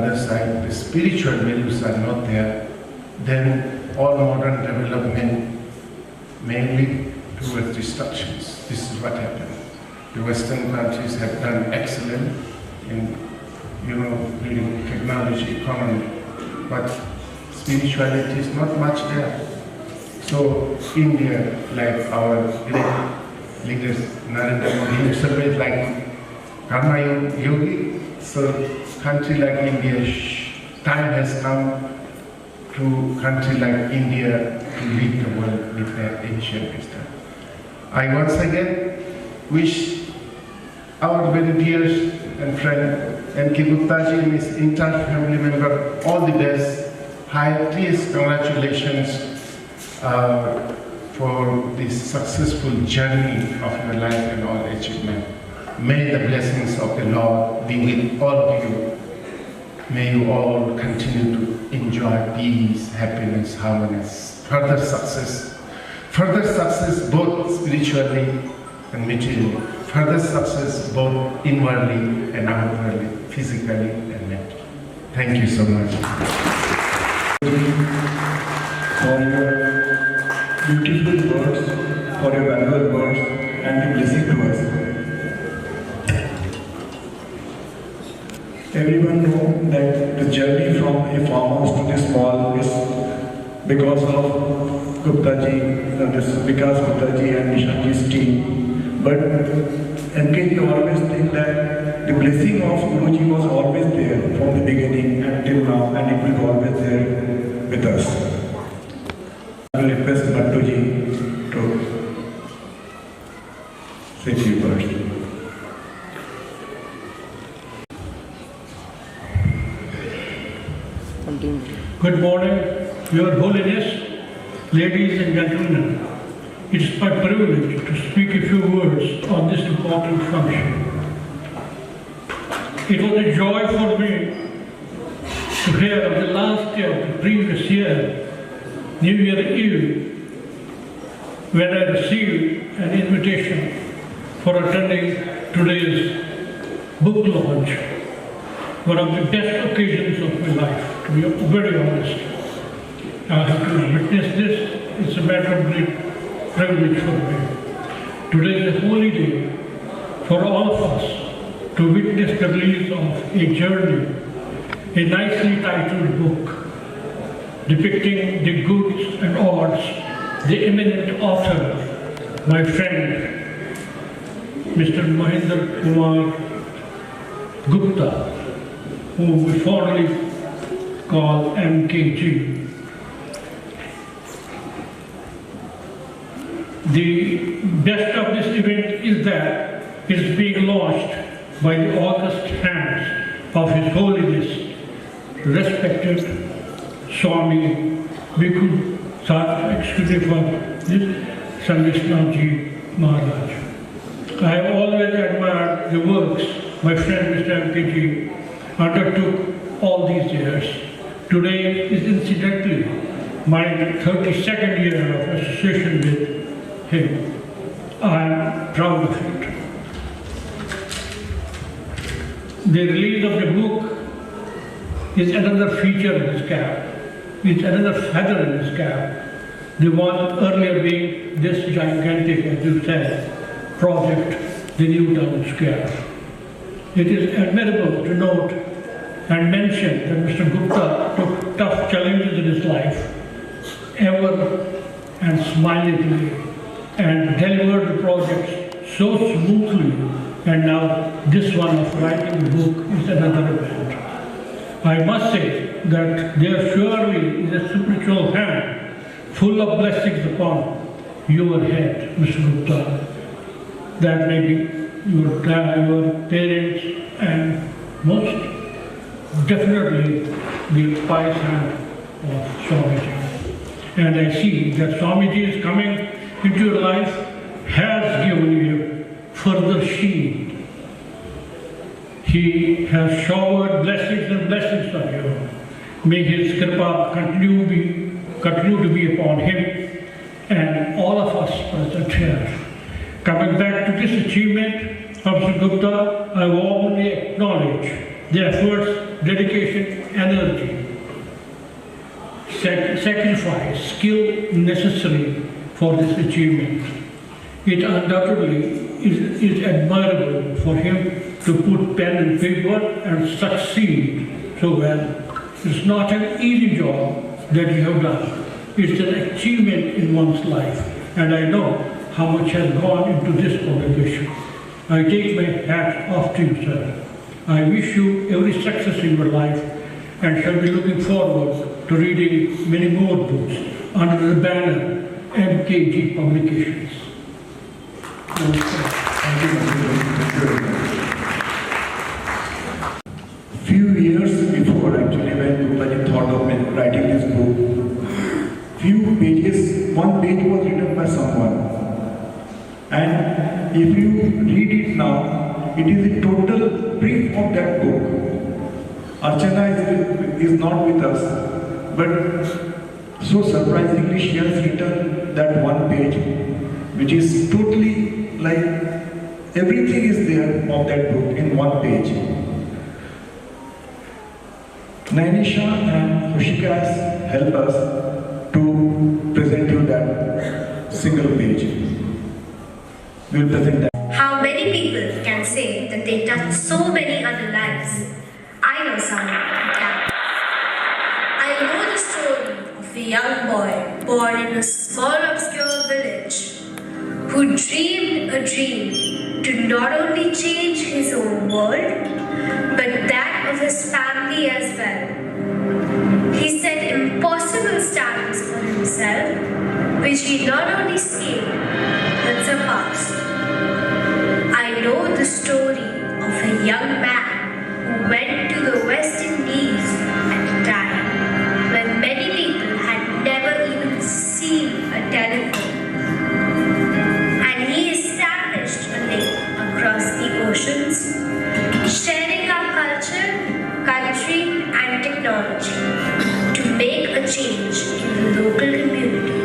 other side, the spiritual values are not there, then all modern development may lead towards destructions. This is what happened. The Western countries have done excellent in, building technology, economy, but spirituality is not much there. So India, like our great leaders, Narendra Modi, he surveyed like Karma Yogi. So country like India, time has come to country like India to lead the world with their ancient wisdom. I once again wish our very dear and friend M.K. Guptaji and his entire family member all the best. Highest congratulations for this successful journey of your life and all achievement. May the blessings of the Lord be with all of you. May you all continue to enjoy peace, happiness, harmonies, further success both spiritually and materially, further success both inwardly and outwardly, physically and mentally. Thank you so much. For your beautiful words, for your valuable words, and the blessing to us. Everyone knows that the journey from a farmhouse to the small is because of Guptaji, Vikas Guptaji and Nishanji's team. But MKG always think that the blessing of Guruji was always there from the beginning until now, and it will be always there with us. I will request Mattuji to say a few words. Good morning, Your Holiness, ladies and gentlemen. It is my privilege to speak a few words on this important function. It was a joy for me to hear of the last day of the previous year, New Year Eve, when I received an invitation for attending today's book launch, one of the best occasions of my life, to be very honest. I have to witness this. It's a matter of great privilege for me. Today is a holy day for all of us to witness the release of a journey, a nicely titled book depicting the goods and odds, the eminent author, my friend, Mr. Mahendra Kumar Gupta, who we fondly call MKG. The best of this event is that it is being launched by the august hands of His Holiness, respected Swami Bhikkhu Sangisnaji Maharaj. I have always admired the works my friend Mr. MKG undertook all these years. Today is incidentally my 32nd year of association with him. I am proud of it. The release of the book is another feature in his cap. It's another feather in his cap. The one earlier being this gigantic, as you said, project, the New Town Square. It is admirable to note and mention that Mr. Gupta took tough challenges in his life, ever and smilingly, and delivered the projects so smoothly, and now this one of writing the book is another event. I must say that there surely is a spiritual hand full of blessings upon your head, Mr. Gupta. That may be your parents and most definitely the pious hand of Swamiji. And I see that Swamiji is coming into your life, has given you further sheen. He has showered blessings and blessings on you. May His Kripa continue to be upon him and all of us present here. Coming back to this achievement of Mr. Gupta, I warmly acknowledge their efforts, dedication, energy, sacrifice, skill necessary for this achievement. It undoubtedly is admirable for him to put pen and paper and succeed so well. It's not an easy job that you have done. It's an achievement in one's life, and I know how much has gone into this publication. I take my hat off to you, sir. I wish you every success in your life and shall be looking forward to reading many more books under the banner MKG Publications. Thank you, Mr. Few years before, actually, when Guptaji thought of writing this book, one page was written by someone. And if you read it now, it is a total brief of that book. Archana is not with us, but so surprisingly she has written that one page, which is totally like everything is there of that book in one page. Nainisha and Hushika help us to present you that single page. We will present that. How many people can say that they touched so many other lives? I know someone who can. I know the story of a young boy born in a small obscure village who dreamed a dream to not only change his own world, but that of his family as well. He set impossible standards for himself, which he not only scaled, but surpassed. I know the story of a young man who went to the West Indies at a time when many people had never even seen a telephone. And he established a link across the oceans, sharing our culture, country, and technology to make a change in the local community.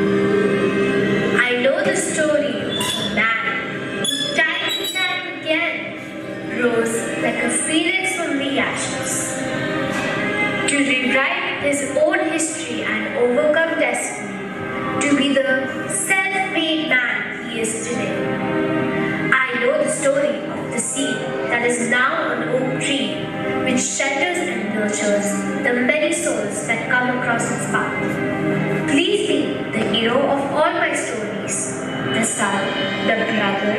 I know the story of a man who time and time again rose like a phoenix from the ashes to rewrite his own history and overcome destiny to be the self-made man he is today. I know the story of the seed that is now an oak tree, which shelters and nurtures the many souls that come across its path. Please be the hero of all my stories, the son, the brother,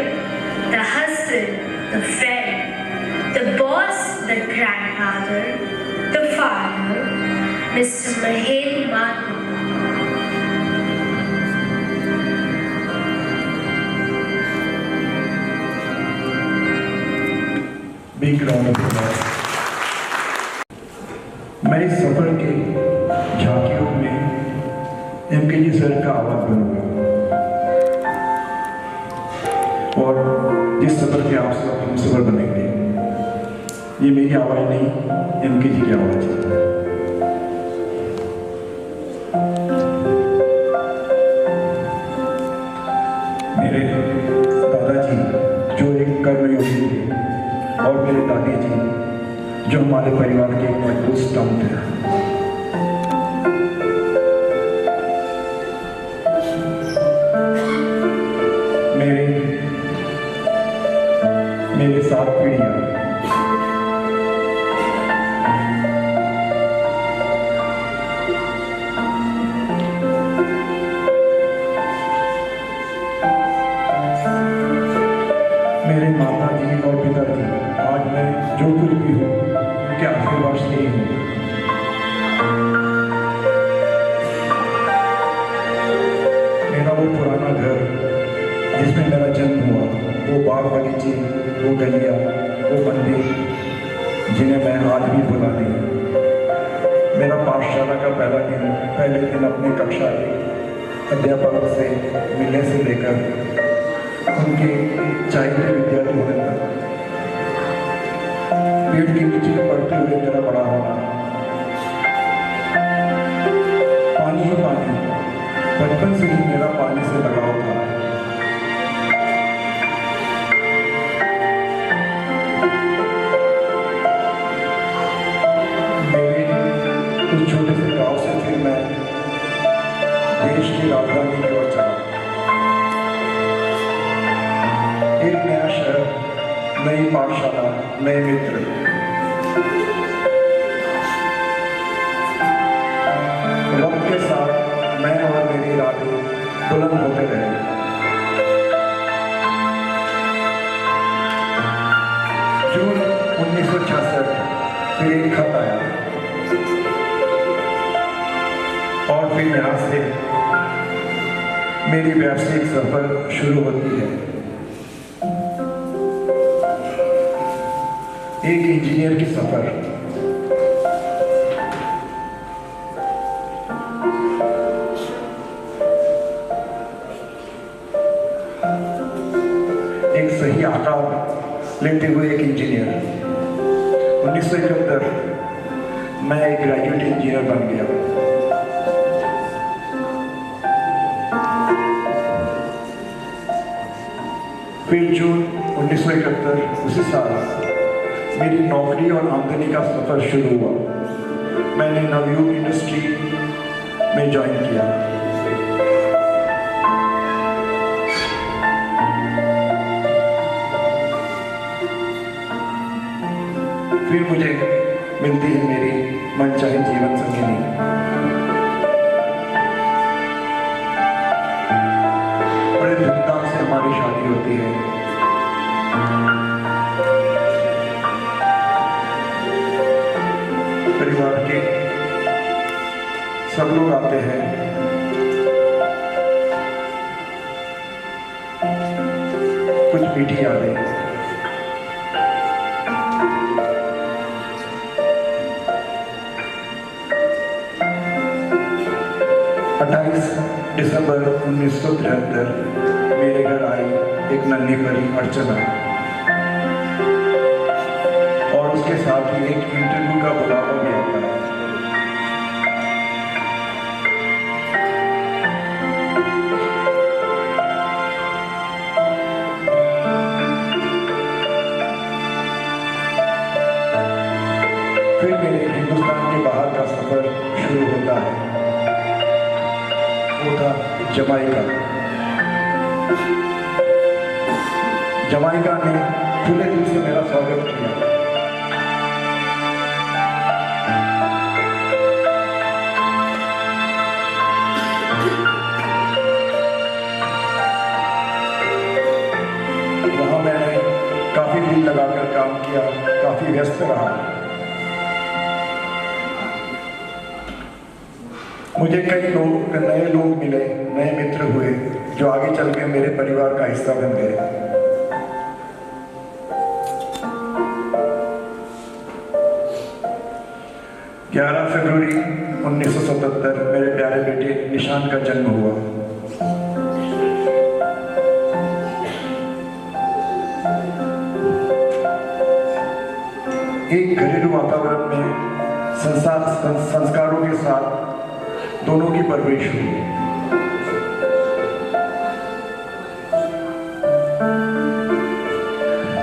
the husband, the friend, the boss, the grandfather, the farmer, Mr. Mahel Manu. Big round of applause. मैं इस सफर के झांकियों में MKG sir का आवाज बनूंगा और जिस सफर के आप सब हम सफर बनेंगे, ये मेरी आवाज नहीं, एमकेजी की आवाज है। मेरे दादाजी जो एक कर्मयोगी थे और मेरे दादी जी जो हमारे परिवार के एक मजबूत स्तंभ थे। मेरे 7 पीढ़ियां मेरे माता जी और पिताजी, आज मैं जो कुछ भी हूँ उनके आशीर्वाद से ही हूँ। मेरा वो पुराना घर जिसमें मेरा जन्म हुआ, वो बाग बगीचे, वो गलियाँ, वो मंदिर जिन्हें मैं आज भी भुला नहीं। मेरा पाठशाला का पहले दिन अपने कक्षा के अध्यापक से मिलने से लेकर उनके चाहिए विद्यार्थी होने तक, पेड़ के नीचे पढ़ते हुए मेरा बड़ा होना, पानी ही पानी, बचपन से ही मेरा पानी से लगाव था। देश की राजधानी की ओर चला। एक नया शहर, नई पाठशाला, नए मित्र। वक्त के साथ मैं और मेरी इरादे बुलंद होते रहे। जून 1966 फिर एक खत आया और फिर यहाँ से मेरी व्यावसायिक सफर शुरू होती है। एक इंजीनियर की सफर। एक सही आकार लेते हुए एक इंजीनियर। 1971 मैं एक ग्रेजुएट इंजीनियर बन गया। फिर जून 1971 उसी साल मेरी नौकरी और आमदनी का सफर शुरू हुआ। मैंने नवयुग इंडस्ट्री में ज्वाइन किया। फिर मुझे मिलती है मेरी मनचाही जीवन संगिनी। बड़े धूमधाम से हमारी शादी होती है। परिवार के सब लोग आते हैं। कुछ मीठी यादें। 28 दिसंबर 1973 मेरे घर आई एक नन्ही भरी अर्चना और उसके साथ ही एक इंटरव्यू का बुलावा भी आता है। फिर मेरे हिंदुस्तान के बाहर का सफर शुरू होता है। वो था जमाइका। जमाइका ने खुले दिल से मेरा स्वागत किया। वहां मैंने काफी दिल लगाकर काम किया, काफी व्यस्त रहा। मुझे कई नए लोग मिले, नए मित्र हुए जो आगे चल के मेरे परिवार का हिस्सा बन गए। फरवरी 1977 मेरे प्यारे बेटे निशान का जन्म हुआ। एक घरेलू वातावरण में संस्कारों के साथ दोनों की परवरिश हुई।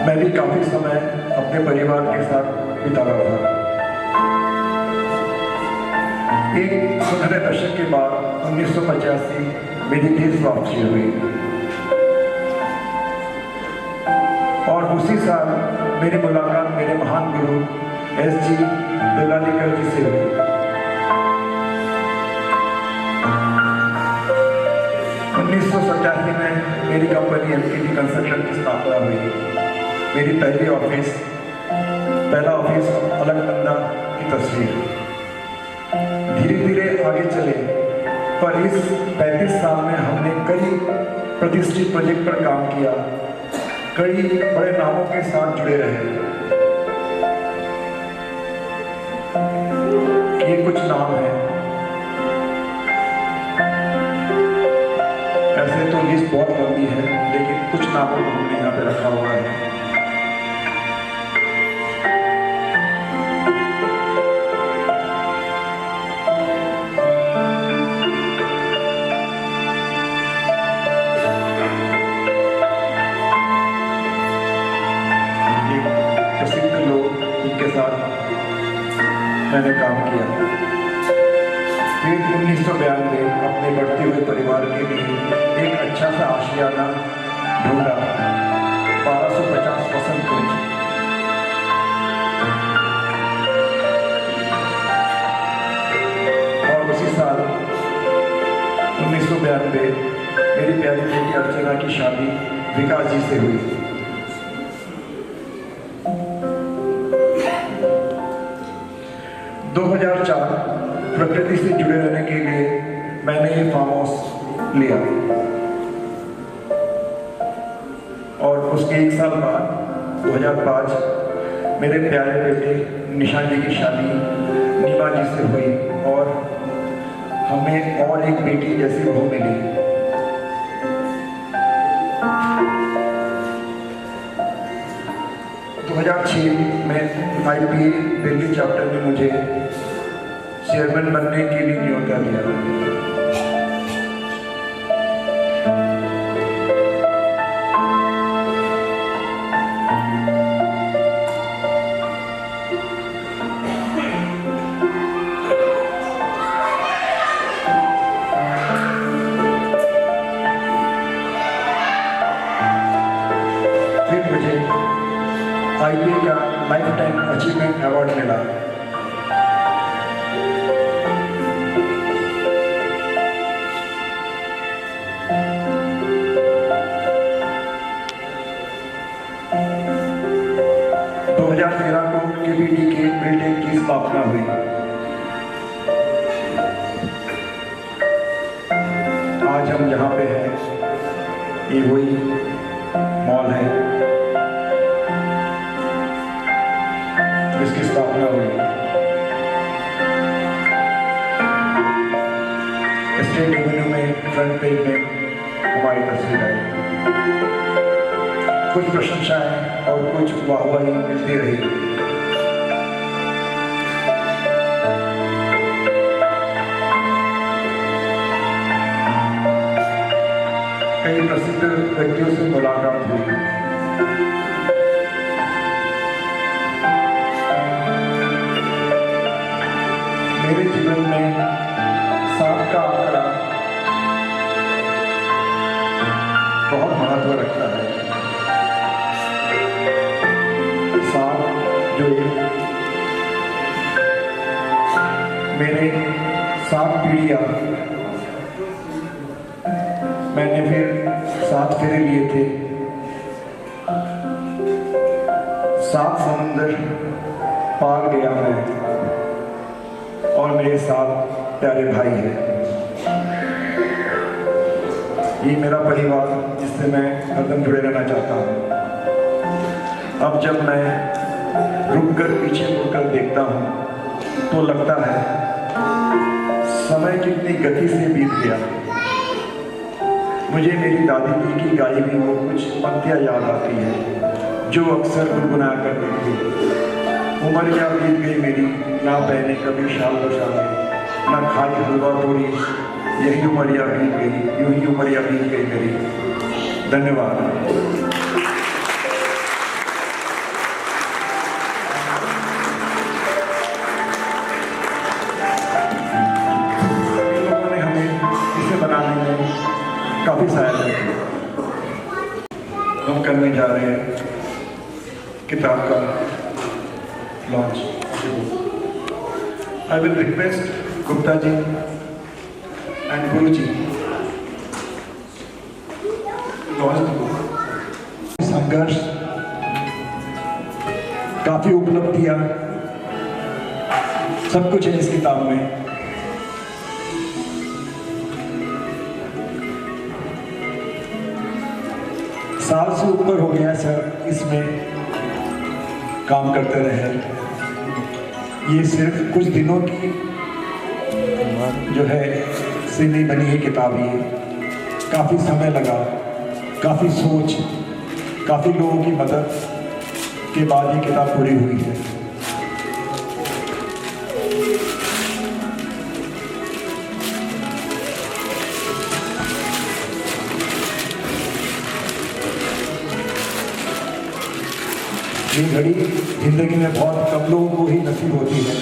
मैं भी काफी समय अपने परिवार के साथ बिता रहा था। एक सुनहरे दशक के बाद 1985 मेरी देश वापसी हुई और उसी साल मेरी मुलाकात मेरे महान गुरु S.G. देवलालीकर जी से हुई। 1987 में मेरी कंपनी LKT कंस्ट्रक्शन की स्थापना हुई। मेरी पहला ऑफिस अलकनंदा की तस्वीर। धीरे धीरे आगे चले, पर इस 35 साल में हमने कई प्रतिष्ठित प्रोजेक्ट पर काम किया, कई बड़े नामों के साथ जुड़े रहे। ये कुछ नाम हैं। ऐसे तो लिस्ट बहुत लंबी है, लेकिन कुछ नामों को हमने यहाँ पे रखा हुआ है। प्रसिद्ध लोग जिनके साथ मैंने काम किया। फिर 1992 अपने बढ़ते हुए परिवार के लिए एक अच्छा सा आशियाना ढूंढा, 1250 वसंत कुंज। और उसी साल 1992 मेरी प्यारी बेटी अर्चना की शादी विकास जी से हुई। दो 2004 प्रकृति से जुड़े रहने के लिए मैंने ये फार्म हाउस लिया और उसके एक साल बाद 2005 मेरे प्यारे बेटे निशान जी की शादी नीमा जी से हुई और हमें और एक बेटी जैसी बहू मिली। 2006 में IPA दिल्ली चैप्टर में मुझे चेयरमैन बनने के लिए न्योता दिया। फिर मुझे IPA का लाइफ टाइम अचीवमेंट अवार्ड मिला। को KBD के बिल्डिंग की स्थापना हुई। आज हम जहाँ पे हैं ये वही मॉल है जिसकी स्थापना हुई। स्टेट एवेन्यू में फ्रंट पेज में हमारी तस्वीर आई। कुछ प्रशंसाएं और कुछ वाहवाही मिलती रही। कई प्रसिद्ध व्यक्तियों से मुलाकात हुई। मेरे जीवन में 7 का आंकड़ा बहुत महत्व रखता है। 7 जो मेरे 7 पीढ़ियां, मैंने फिर 7 फेरे लिए थे। 7 समुंदर पार गया मैं और मेरे 7 प्यारे भाई हैं। ये मेरा परिवार जिससे मैं हरदम जुड़े रहना चाहता हूँ। अब जब मैं रुककर पीछे मुड़कर देखता हूँ तो लगता है समय कितनी गति से बीत गया। मुझे मेरी दादी की गाई हुई वो कुछ पंक्तियाँ याद आती हैं जो अक्सर गुनगुनाया करती थी। उमरिया बीत गई मेरी, ना पहने कभी शाल पोशाके, ना खाई हलवा पूरी, यही उमरिया बीत गई, यूं ही उमरिया बीत गई मेरी। धन्यवाद। लोगों ने हमें इसे बनाने में काफी सहायता की। हम करने जा रहे हैं किताब का launch. I will request Gupta ji and Guru ji launch the book. संघर्ष, काफी उपलब्धियां, सब कुछ है इस किताब में। साल से ऊपर हो गया सर इसमें काम करते रहे। ये सिर्फ कुछ दिनों की जो है से नहीं बनी है किताब। ये काफ़ी समय लगा, काफ़ी सोच, काफ़ी लोगों की मदद के बाद ये किताब पूरी हुई है। ये घड़ी जिंदगी में बहुत कम लोगों को ही नसीब होती है।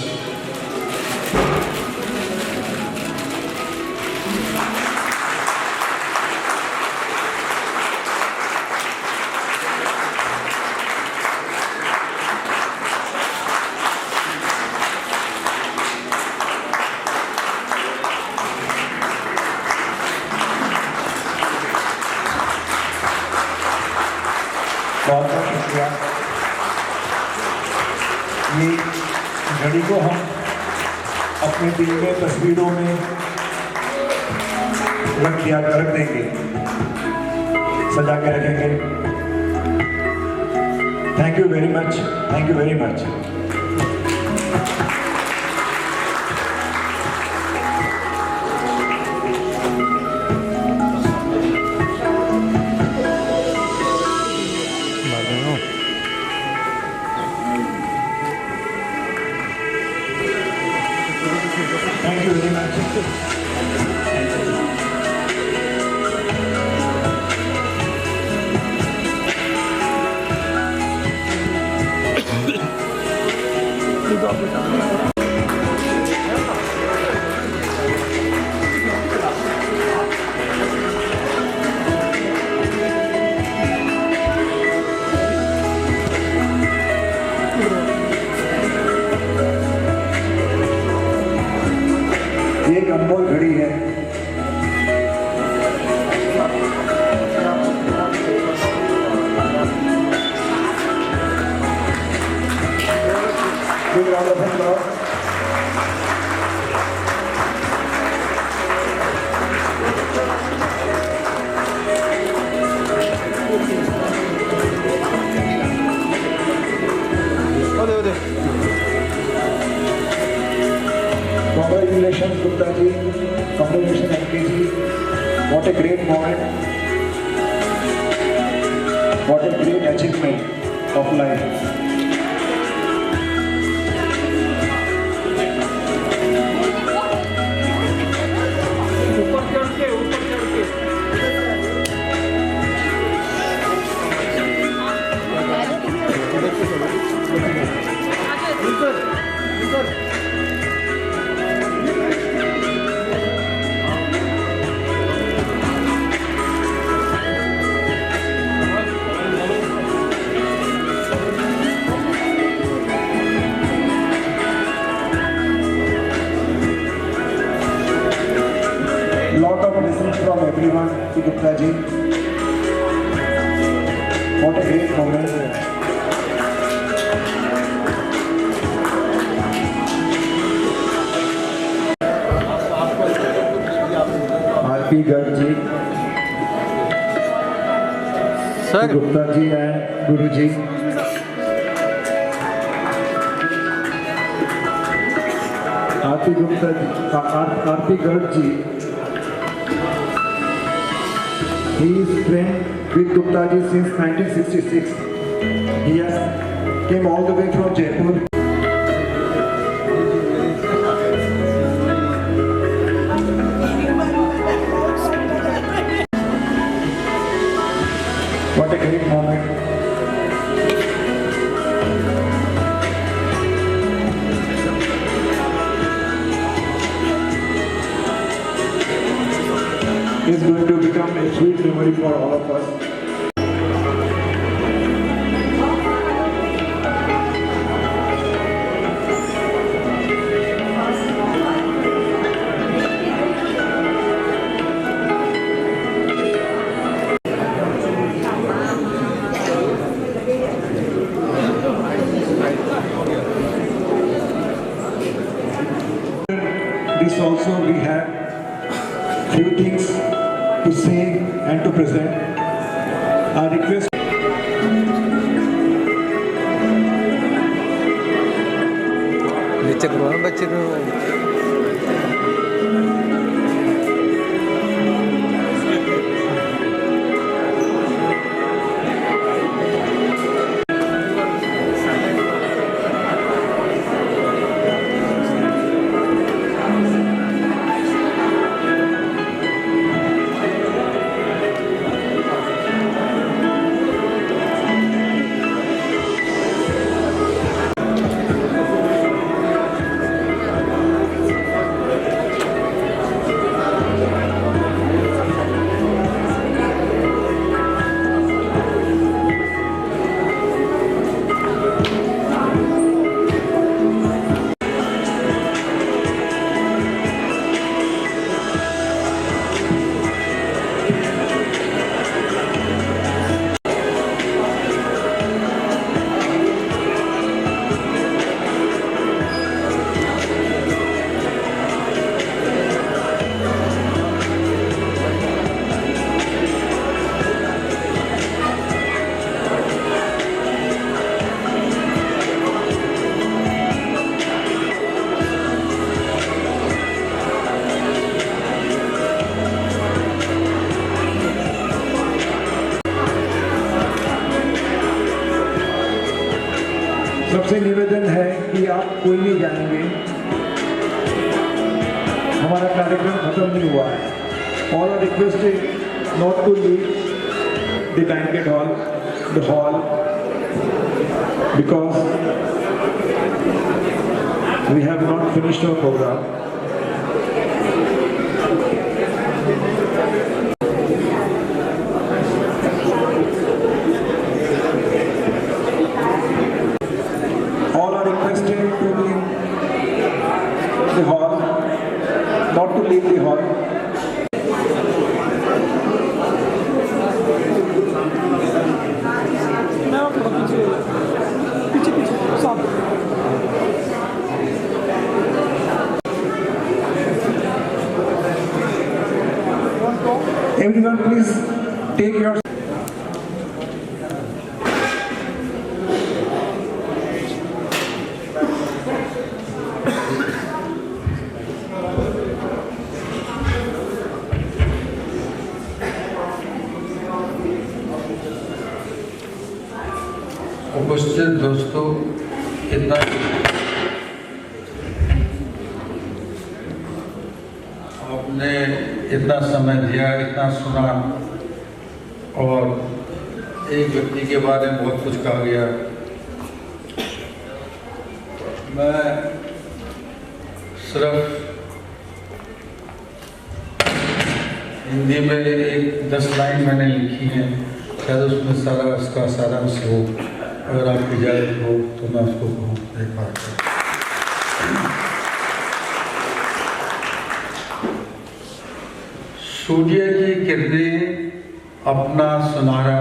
बहुत बहुत शुक्रिया। ये घड़ी को हम अपने दिल में तस्वीरों में रख देंगे, सजा के रखेंगे। Thank you very much, thank you very much. Thank you very much. ये एक अनमोल घड़ी है। Big round of applause. Congratulations, Gupta ji. Congratulations, MK ji. What a great moment. What a great achievement of life. Lot of blessings from everyone to Gupta ji. What a great moment. RP Garg ji, Sir. Gupta ji and Guru ji. RP Gupta ji, RP Garg ji. He is friend with Gupta ji since 1966. He has came all the way from Jaipur. What a great moment. It's going to become a sweet memory for all of us. This also we have few things to say and to present. I request नीचे करो ना बच्चे को। अभी आप कोई नहीं जाएंगे, हमारा कार्यक्रम खत्म नहीं हुआ है। All are requested not to leave the banquet hall, because we have not finished our program. All are requested to leave the hall, not to leave the hall. Everyone, please take your. उपस्थित दोस्तों, इतना आपने इतना समय दिया, इतना सुना, और एक व्यक्ति के बारे में बहुत कुछ कहा गया। मैं सिर्फ हिंदी में एक 10 लाइन मैंने लिखी हैं, शायद उसमें सारा इसका सारांश हो। अगर आपकी इजाज़त हो तो मैं उसको कहूँ एक बार। सूर्य की किरणें अपना सुनहरा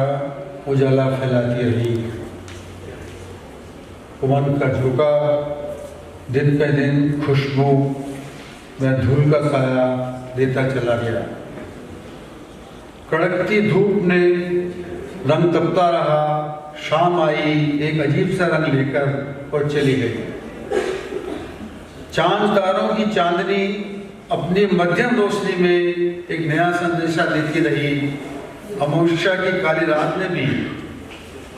उजाला फैलाती रही, पवन का झोंका दिन पे दिन खुशबू में धूल का साया देता चला गया। कड़कती धूप ने रंग तपता रहा, शाम आई एक अजीब सा रंग लेकर और चली गई। चांद तारों की चांदनी अपनी मध्यम रोशनी में एक नया संदेशा देती रही। अमावस्या की काली रात ने भी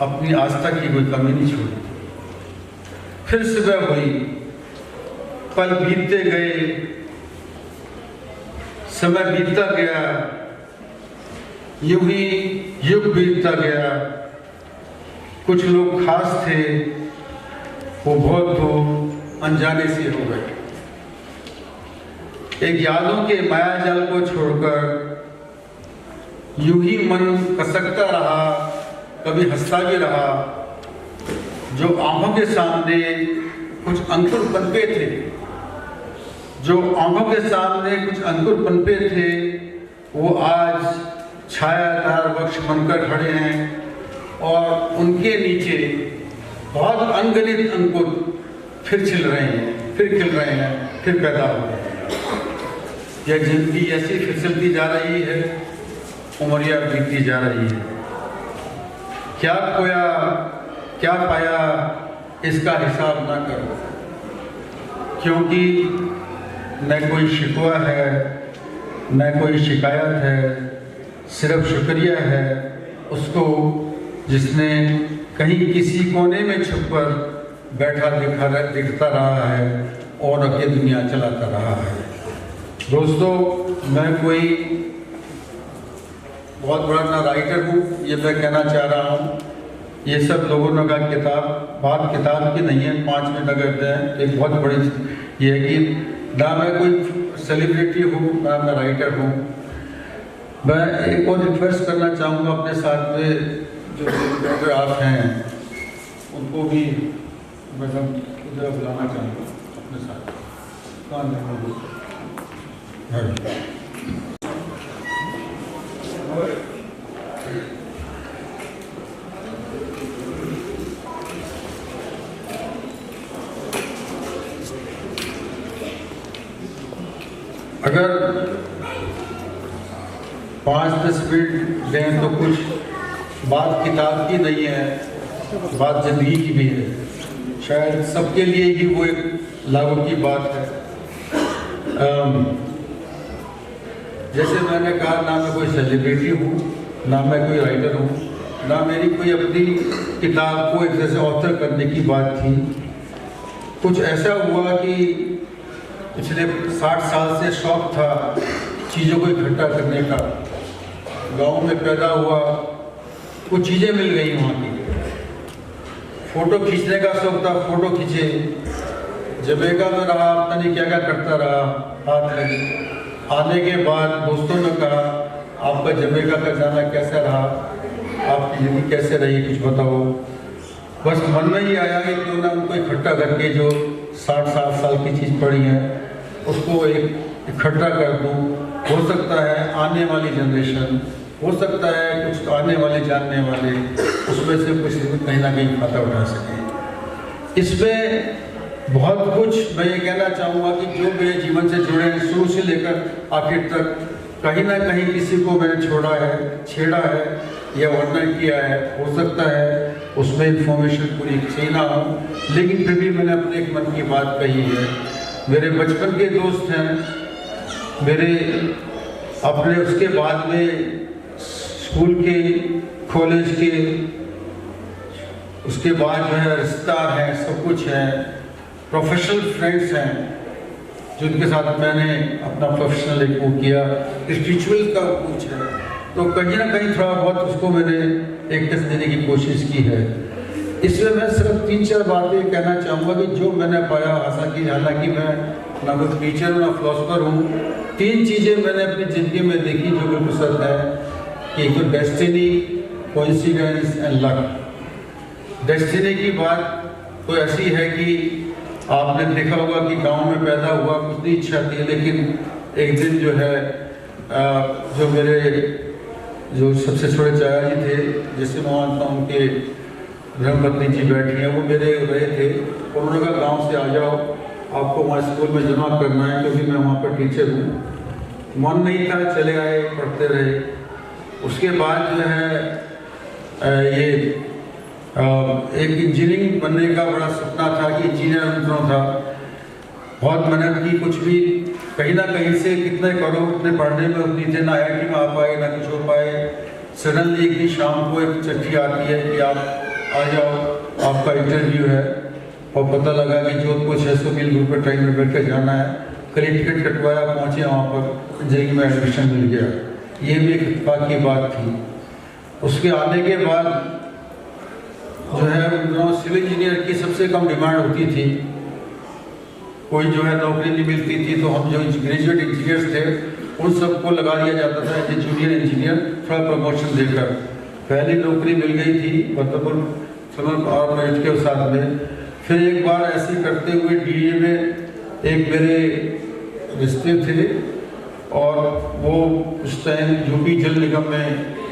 अपनी आस्था की कोई कमी नहीं छोड़ी। फिर सुबह हुई, पल बीतते गए, समय बीतता गया, यूं ही युग बीतता गया। कुछ लोग खास थे, वो बहुत तो अनजाने से हो गए। एक यादों के मायाजाल को छोड़कर यूं ही मन कसकता रहा, कभी हंसता भी रहा। जो आंखों के सामने कुछ अंकुर पनपे थे, जो आंखों के सामने कुछ अंकुर पनपे थे, वो आज छायादार वृक्ष बनकर खड़े हैं, और उनके नीचे बहुत अनगिनत अंकुर फिर छिल रहे हैं, फिर खिल रहे हैं, फिर पैदा हो रहे हैं। यह जिंदगी ऐसी फिसलती जा रही है, उमरिया बीतती जा रही है। क्या खोया क्या पाया, इसका हिसाब ना करो, क्योंकि न कोई शिकवा है, न कोई शिकायत है, सिर्फ शुक्रिया है उसको जिसने कहीं किसी कोने में छुपकर बैठा दिखता रहा है और आगे दुनिया चलाता रहा है। दोस्तों, मैं कोई बहुत बड़ा ना राइटर हूँ, ये मैं कहना चाह रहा हूँ। ये सब लोगों ने कहा बात किताब की नहीं है, 5 मिनट अगर दें, एक बहुत बड़ी ये है कि ना मैं कोई सेलिब्रिटी हूँ, ना मैं राइटर हूँ। मैं एक और रिक्वेस्ट करना चाहूँगा अपने साथ में जो फोटोग्राफ हैं उनको भी मतलब इधर बुलाना चाहूँगा अपने साथ। अगर 5-10 मिनट दें तो कुछ बात किताब की नहीं है, बात जिंदगी की भी है। शायद सबके लिए ही वो एक लागू की बात है। जैसे मैंने कहा, ना मैं कोई सेलिब्रिटी हूँ, ना मैं कोई राइटर हूँ, ना मेरी कोई अपनी किताब को एक जैसे ऑथर करने की बात थी। कुछ ऐसा हुआ कि पिछले 60 साल से शौक था चीज़ों को इकट्ठा करने का। गांव में पैदा हुआ, कुछ चीज़ें मिल गई वहाँ की। फ़ोटो खींचने का शौक था, फ़ोटो खींचे। जमैका में रहा, पता नहीं क्या क्या करता रहा, हाथ लगी। आने के बाद दोस्तों ने कहा आपका जमैका का जाना कैसा रहा, आपकी ज़िंदगी कैसे रही, कुछ बताओ। बस मन में ही आया कि क्यों ना उनको इकट्ठा करके जो 60-60 साल की चीज़ पड़ी है उसको एक इकट्ठा कर दूँ। हो सकता है आने वाली जनरेशन, हो सकता है कुछ आने वाले जानने वाले उसमें से कुछ कहीं ना कहीं फायदा उठा सकें। इसमें बहुत कुछ मैं ये कहना चाहूँगा कि जो मेरे जीवन से जुड़े हैं शुरू से लेकर आखिर तक, कहीं ना कहीं किसी को मैंने छोड़ा है, छेड़ा है या वर्णन किया है। हो सकता है उसमें इंफॉर्मेशन पूरी सही ना हो, लेकिन फिर भी मैंने अपने एक मन की बात कही है। मेरे बचपन के दोस्त हैं, मेरे अपने उसके बाद में स्कूल के, कॉलेज के, उसके बाद जो है रिश्तेदार हैं, सब कुछ है। प्रोफेशनल फ्रेंड्स हैं जिनके साथ मैंने अपना प्रोफेशनल एक वो किया, स्पिरिचुअल का कुछ है। तो कहीं ना कहीं थोड़ा बहुत उसको मैंने एक टच देने की कोशिश की है। इसमें मैं सिर्फ 3-4 बातें कहना चाहूँगा कि जो मैंने पाया। हालांकि मैं ना कोई टीचर हूँ ना फिलोसफर हूँ। 3 चीज़ें मैंने अपनी ज़िंदगी में देखी जो बिल्कुल सच है कि एक तो destiny, coincidence and luck. Destiny की बात तो ऐसी है कि आपने देखा होगा कि गांव में पैदा हुआ, कुछ नहीं इच्छा थी, लेकिन एक दिन जो है जो मेरे जो सबसे छोटे चाचा जी थे, जिससे मैं मानता हूँ उनके धर्मपत्नी जी बैठी हैं, वो मेरे रहे थे। उन्होंने कहा गाँव से आ जाओ, आपको हमारे स्कूल में जमा करना है क्योंकि मैं वहाँ पर टीचर हूँ। मन नहीं था, चले आए, पढ़ते रहे। उसके बाद जो है ये एक इंजीनियरिंग बनने का बड़ा सपना था कि इंजीनियर बनना था। बहुत मेहनत की, कुछ भी कहीं ना कहीं से कितने करो उतने पढ़ने में उतनी थे, ना IIT में आ पाए ना कुछ हो पाए। सडनली एक दिन शाम को एक चिट्ठी आती है कि आप आ जाओ, आपका इंटरव्यू है। और पता लगा कि जोधपुर 600 मील दूर पर ट्रेन में बैठ कर जाना है। कल टिकट कटवाया, पहुँचे वहाँ पर, इंजीनियरिंग में एडमिशन मिल गया। ये भी एक इत्तेफाक की बात थी। उसके आने के बाद जो है सिविल इंजीनियर की सबसे कम डिमांड होती थी, कोई जो है नौकरी नहीं मिलती थी। तो हम जो ग्रेजुएट इंजीनियर्स थे उन सबको लगा दिया जाता था एज ए जूनियर इंजीनियर, थोड़ा प्रमोशन देकर। पहली नौकरी मिल गई थी बदरपुर समर के साथ में। फिर एक बार ऐसे करते हुए DA में एक मेरे रिश्ते थे और वो उस टाइम यूपी जल निगम में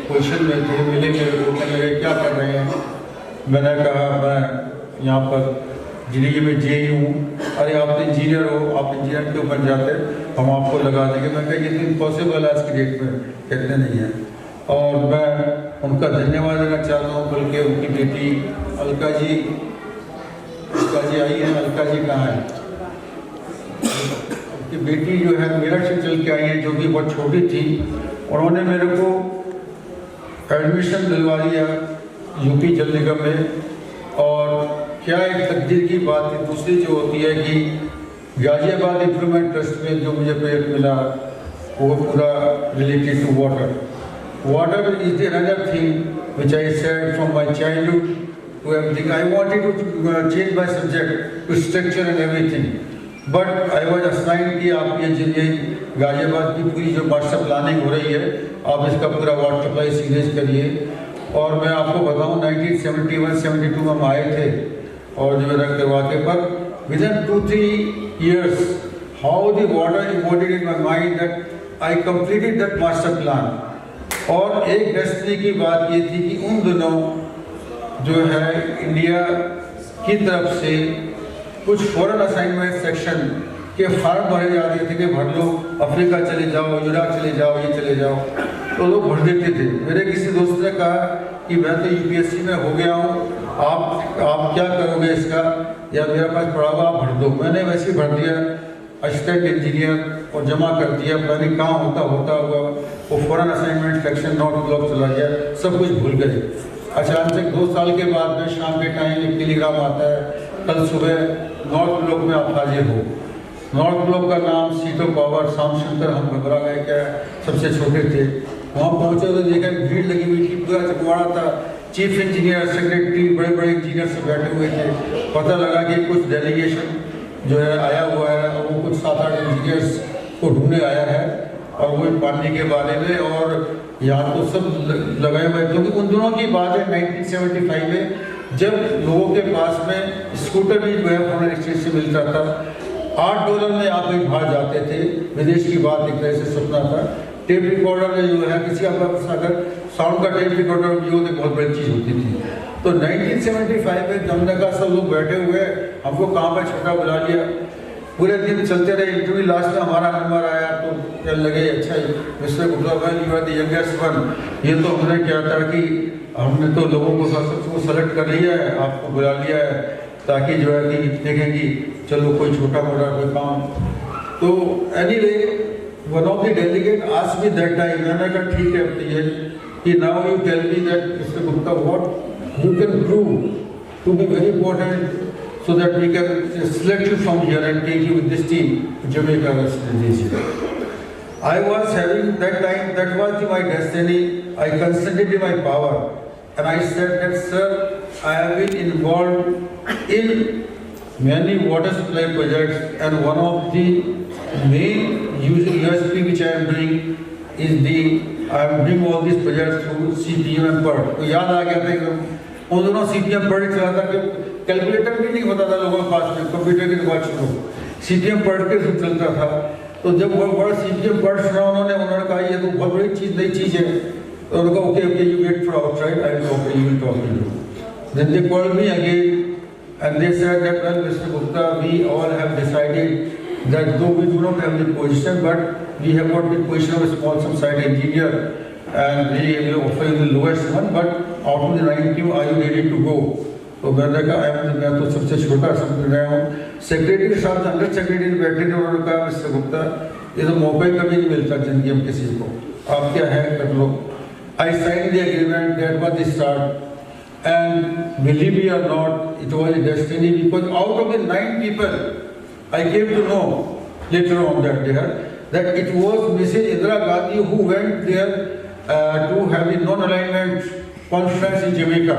पोजिशन में थे। मिले मेरे को, कहने लगे क्या कर रहे हैं। मैंने कहा मैं यहाँ पर जिंदगी में JE हूँ। अरे आप तो इंजीनियर हो, आप इंजीनियर क्यों बन जाते, हम आपको लगा देंगे। मैं कहा ये तो इम्पॉसिबल है आज की डेट में, कहते नहीं है। और मैं उनका धन्यवाद देना चाहता हूँ, बल्कि उनकी बेटी अलका जी आई है। अलका जी कहाँ है? उनकी बेटी जो है मेरठ से चल के आई है, जो कि बहुत छोटी थी। उन्होंने मेरे को एडमिशन दिलवा दिया यूपी जल निगम में। और क्या एक तकदीर की बात है। दूसरी जो होती है कि गाजियाबाद इम्प्रूवमेंट ट्रस्ट में जो मुझे पेड़ मिला वो पूरा related to water is another thing which I said from my childhood to everything. I wanted to change my subject to structure and everything, but I was assigned कि आप ये गाजियाबाद की पूरी जो मास्टर प्लानिंग हो रही है, आप इसका पूरा वाटर सप्लाई सीरीज करिए। और मैं आपको बताऊं 1971-72 में हम आए थे और जो रख करवा के, पर within 2-3 years how the water imported in my mind that I completed that master plan. और एक डेस्टिनी की बात ये थी कि उन दिनों जो है इंडिया की तरफ से कुछ फॉरेन असाइनमेंट सेक्शन के फार्म भरे जाते थे कि भर लो, अफ्रीका चले जाओ, यूरोप चले जाओ, ये चले जाओ, तो लोग भर देते थे। मेरे किसी दोस्त ने कहा कि मैं तो UPSC में हो गया हूँ, आप क्या करोगे इसका, या मेरे पास पड़ा हुआ आप भर दो। मैंने वैसे ही भर दिया असिस्टेंट इंजीनियर और जमा कर दिया। मैंने कहाँ होता हुआ वो foreign assignment section not block चला गया, सब कुछ भूल गए। अचानक 2 साल के बाद में शाम के टाइम एक टेलीग्राम आता है, कल सुबह नॉर्थ ब्लॉक में आप हाजिर हो। नॉर्थ ब्लॉक का नाम सीटो पावर शाम शंकर, हम घबरा गए, क्या सबसे छोटे थे। वहाँ पहुँचे तो देखा भीड़ लगी हुई थी, पूरा चकवाड़ा था, चीफ इंजीनियर, सेक्रेटरी, बड़े बड़े इंजीनियर सब बैठे हुए थे। पता लगा कि कुछ डेलीगेशन जो है आया हुआ है, और वो कुछ 7-8 इंजीनियर्स को ढूंढने आया है, और वो पानी के बारे में, और यहाँ तो सब लगाए हुए, क्योंकि उन दिनों की बात है 1975 में, जब लोगों के पास में स्कूटर भी जो है फॉरेन एक्सचेंज से मिलता था। $8 में आप कहीं बाहर जाते थे, विदेश की बात एक तरह से सपना था। टेप रिकॉर्डर में जो है किसी का अगर साउंड का टेप रिकॉर्डर भी हो तो बहुत बड़ी चीज़ होती थी। तो 1975 में जमने का सब लोग बैठे हुए, हमको कहाँ पर छोटा बुला लिया, पूरे दिन चलते रहे इंटरव्यू। लास्ट में हमारा नंबर आया तो कहने लगे अच्छा मिस्टर गुप्ता भाई you are the youngest one. ये तो हमने क्या था कि हमने तो लोगों को सबको सेलेक्ट कर लिया है, आपको बुला लिया है, ताकि जो है कि देखें कि चलो कोई छोटा मोटा कोई काम। तो anyway one of the delegate asked me that time, मैंने कहा ठीक है तो ये कि now you tell me that mister Gupta what you can prove to be very important so that we can select you from here and take you with this team to Jamaica West Indies. I was having that time, that was my destiny. I consented in my power, and I said that sir, I have been involved in many water supply projects, and one of the main USP which I am doing is I am doing all these projects through CPM and PERT. तो याद आ गया था एकदम, उन दोनों CPM PERT चला था कि कैलकुलेटर भी नहीं होता था लोगों के पास में, कंप्यूटर के बाद शुरू CPM PERT के थ्रू चलता था। तो जब वो वर्ड CPM PERT सुना उन्होंने कहा ये तो बहुत बड़ी चीज़, नई चीज़ है। तो उन्होंने कहा okay you wait for outside, I will talk you will talk to you. Then they called me again and they said that well Mr. Gupta, we all have decided that though we do not have the position, but we have got the position of a small site engineer, and we will offer you the lowest one, but out of the 9 team are you ready to go? तो मैंने कहा मैं तो सबसे छोटा समझ रहा हूँ। सेक्रेटरी साहब अंडर सेक्रेटरी बैठे थे, उन्होंने कहा मिस्टर गुप्ता ये तो मौका ही कभी नहीं मिलता जिंदगी में किसी को, आप क्या है कर लो। I sign the agreement, that was the start, and believe me or not it was a destiny, because out of the 9 people I came to know later on that day that it was Mrs. Indira Gandhi who went there to have a non-alignment conference in Jamaica.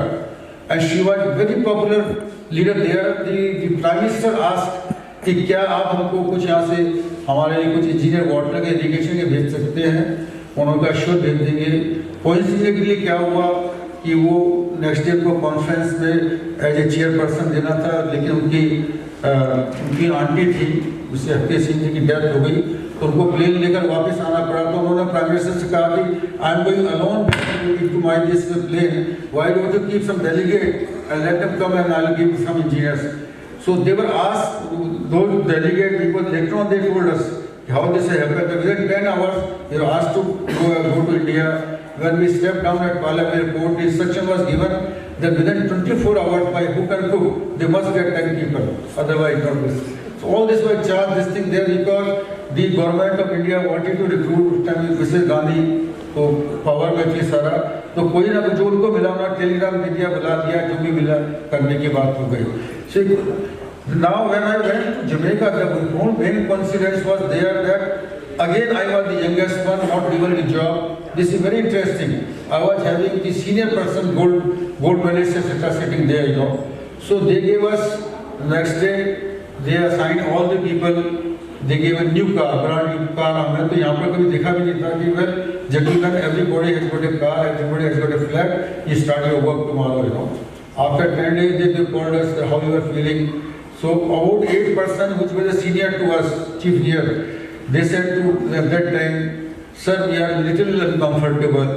And she was very popular leader there. The Prime Minister asked कि क्या आप हमको कुछ यहाँ से हमारे लिए कुछ इंजीनियर वाटर के इरिगेशन के भेज सकते हैं। उन्होंने कहा श्योर भेज देंगे। कोइंसिडेंटली क्या हुआ कि वो नेक्स्ट ईयर को कॉन्फ्रेंस में एज ए चेयरपर्सन देना था, लेकिन उनकी आंटी थी, उससे हफ्ते सिंह जी की डेथ हो गई, तो उनको प्लेन लेकर वापस आना पड़ा। तो उन्होंने प्राइम मिनिस्टर से कहा कि I am going alone to my this plane, why don't you keep some delegate and let them come and I will give some engineers. So they were asked those delegate because later on they told us how this happened. Within 10 hours they were asked to go to India. When we stepped down at Palam airport, the instruction was given that within 24 hours by hook and crook they must get 10 people, otherwise not this. So all this was charged, this thing there, because the government of India wanted to recruit Mrs. Gandhi, तो power में थी सारा, तो कोई ना जो उनको मिला ना टेलीग्राम मीडिया बुला दिया, जो भी मिला करने की बात हो गई। So now when I went to Jamaica, the whole main coincidence was there that again I was the youngest one, not given the job. This is very interesting. I was having the senior person, gold medalist, etc. sitting there, you know. So they gave us next day, they assigned all the people. They gave a new car, brand new car. हमने तो यहाँ पर कभी देखा भी नहीं था कि well, gentlemen, everybody has got a car, everybody has got a flat. You start your work tomorrow, you know. After 10 days, they called us how you were feeling. So about 8 persons, which were the senior to us, chief here, they said to at that time, sir, we are little uncomfortable.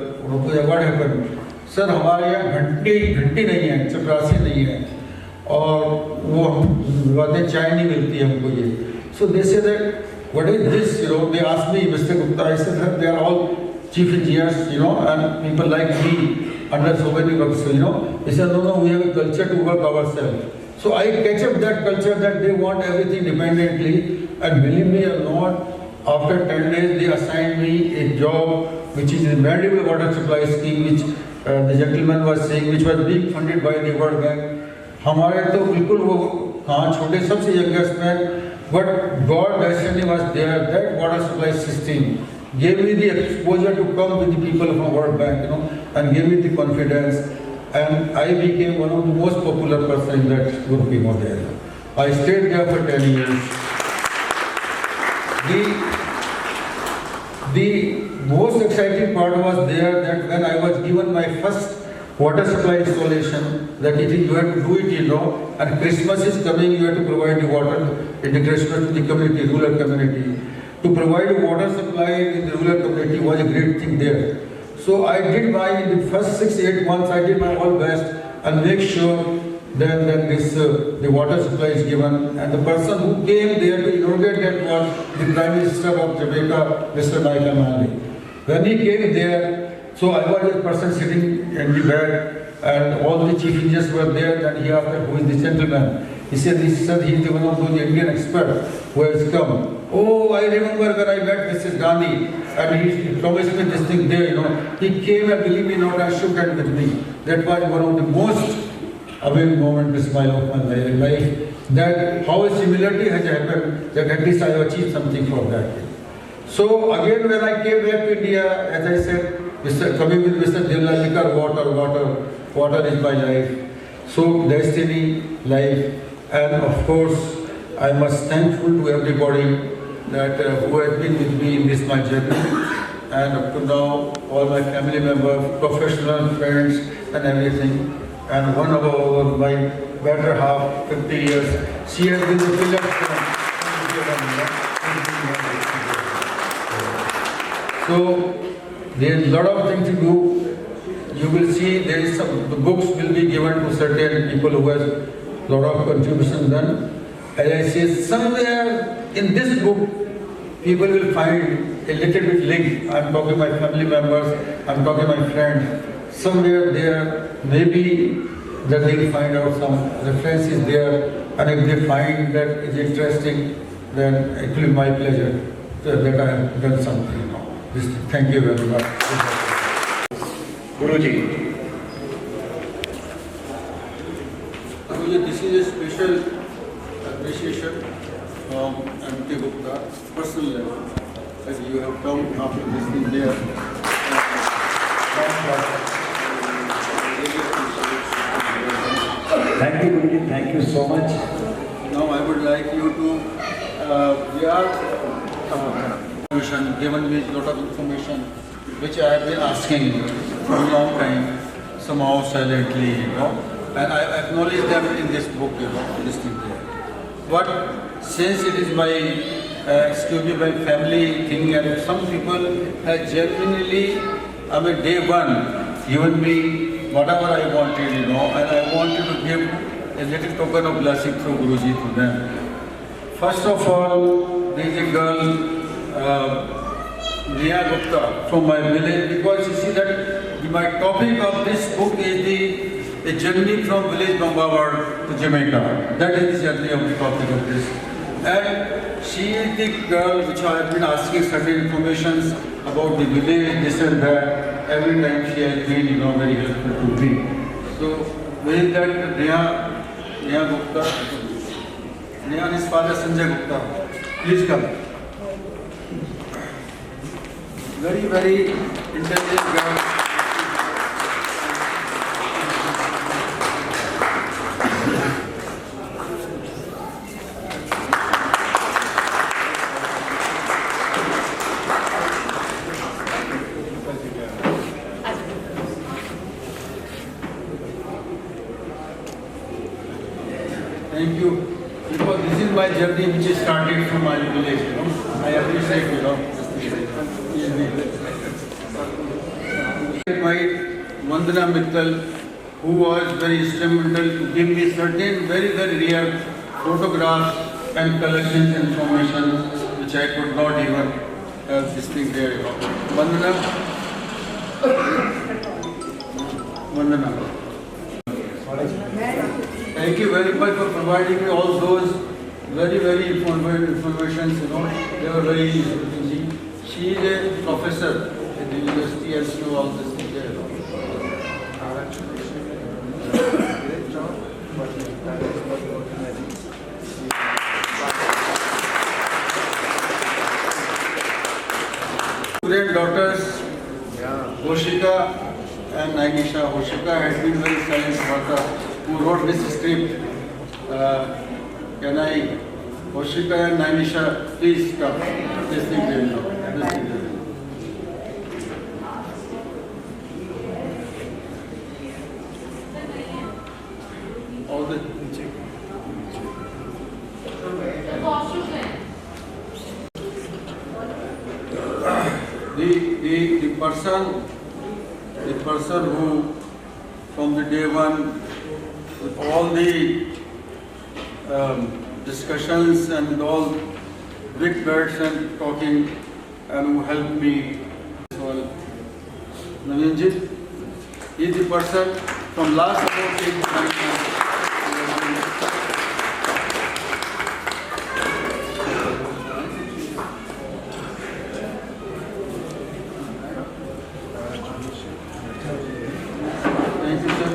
What happened? Sir, हमारे यहाँ घंटी नहीं है, चपरासी नहीं है, और वो बातें चाय नहीं मिलती है हमको ये. So they said that, what is this? You know, they asked me, Mr. Gupta, I said that they are all chief engineers, you know, and people like me under so many works, you know. They said, no, we have a culture to work ourselves. So I catch up that culture that they want everything independently, and believe me or not, after 10 days they assigned me a job which is a Mandeville water supply scheme, which the gentleman was saying, which was being funded by the World Bank. हमारे तो बिल्कुल वो हाँ छोटे सबसे youngest man, but God destiny was there. That water supply system gave me the exposure to come with the people from World Bank, you know, and gave me the confidence, and I became one of the most popular person in that group there. I stayed there for 10 years. The most exciting part was there that when I was given my first water supply installation, that it is, you have to do it, you know, and Christmas is coming, you have to provide the water in the Christmas to the community, rural community. To provide a water supply in the rural community was a great thing there. So I did in the first 6-8 months, I did my all best and make sure that the water supply is given. And the person who came there to inaugurate that was the Prime Minister of Jamaica, Mr. Michael Manley. When he came there, so I was a person sitting in the bed and all the chief engineers were there, and he asked who is this gentleman. He said he is one of those Indian experts who has come. Oh, I remember when I met Mrs. Gandhi and he promised me this thing there, you know. He came and believe me not, and shook hands with me. That was one of the most amazing moments, the smile of my life. That how a similarity has happened, that at least I have achieved something for that. So again when I came back to India, as I said, coming with Mr. Dillalekar, water is my life. So destiny, life, and of course I must thankful to everybody that who has been with me in this my journey, and up to now all my family members, professional friends and everything, and one of my better half, 50 years, she has been the pillar So there is a lot of things to do. You will see there is the books will be given to certain people who has a lot of contributions done. As I say, somewhere in this book, people will find a little bit link. I'm talking my family members, I'm talking my friends. Somewhere there, maybe that they will find out some references there, and if they find that it's interesting, then it will be my pleasure that I have done something. Thank you very much. Guruji. This is a special appreciation from M.T. Gupta, personal level, as you have come after this thing there. Thank you, Guruji. Thank you so much. Now I would like you to, we are given me a lot of information which I have been asking for a long time, somehow silently, you know, and I acknowledge them in this book, you know, this thing there. But since it is my, excuse me, my family thing, and some people have genuinely, day one, given me whatever I wanted, you know, and I wanted to give a little token of blessing through Guruji to them. First of all, there is a girl, Neha Gupta from my village, because you see that my topic of this book is the journey from village Bambawar to Jamaica. That is the journey of the topic of this. And she is the girl which I have been asking certain informations about the village, this and that. Every time she has been, you know, very helpful to me. So with that, Neha Gupta, Neha and his father Sanjay Gupta, please come. Very, very intelligent girl. Thank you. Because this is my journey which is started from my village, you know. I appreciate, you know. My Vandana Mittal, who was very instrumental to give me certain very, very rare photographs and collections information which I could not even have this thing there. Vandana. Thank you very much for providing me all those very, very information, you know. They were very easy to see. She is a professor at the university and she all this thing there. Student daughters, Hoshika and Nainisha. Hoshika had been very silent daughter who wrote this script. Can I, Hoshika and Nainisha, please come. This thing will know. This thing will know. All the the person who from the day one with all the discussions and with all big words and talking and who helped me as well. Navinjit, he is the person from last about 8 months. Thank you, sir.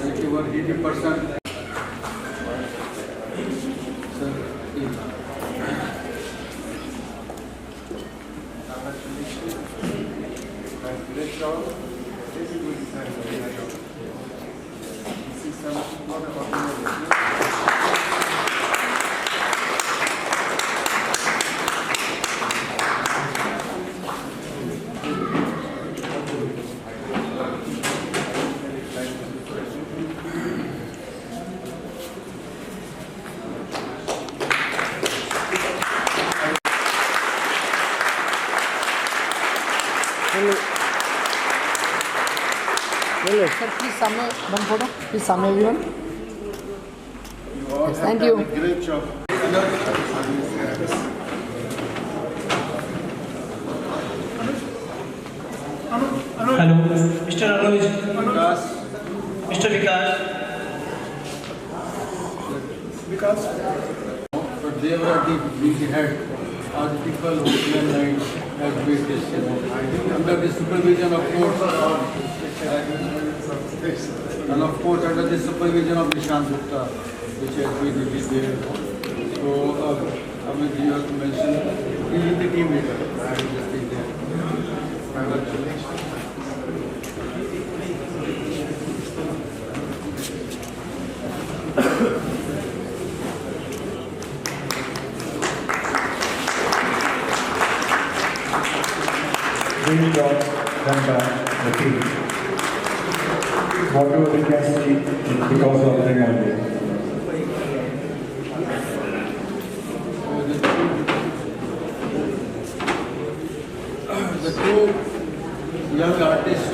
Thank you, what he the person. Sir, please. Sir, please submit one photo. Please submit everyone. You all Yes, have thank done you. a great job. Hello, Mr. Anuj, Vikas, Mr. Vikas. but they were the head. Other people who came and had made this, under the supervision of course, and of course under the supervision of Nishant Gupta, which has been there. So, Amit, you have to mention, he is the team leader. I will just be there. Congratulations. Great job done by the team. Whatever we can see is because of them only. The two young artists.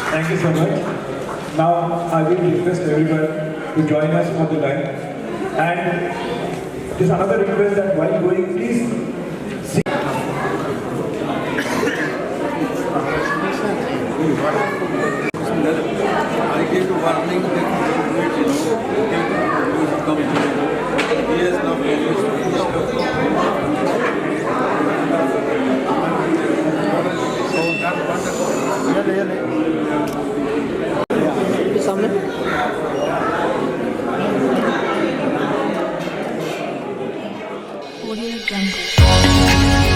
Thank you so much. Now I will request everyone to join us for the lunch. And there's another request that while going, please see. I gave a warning that you will come here. He has not Please submit. Audio Jungle.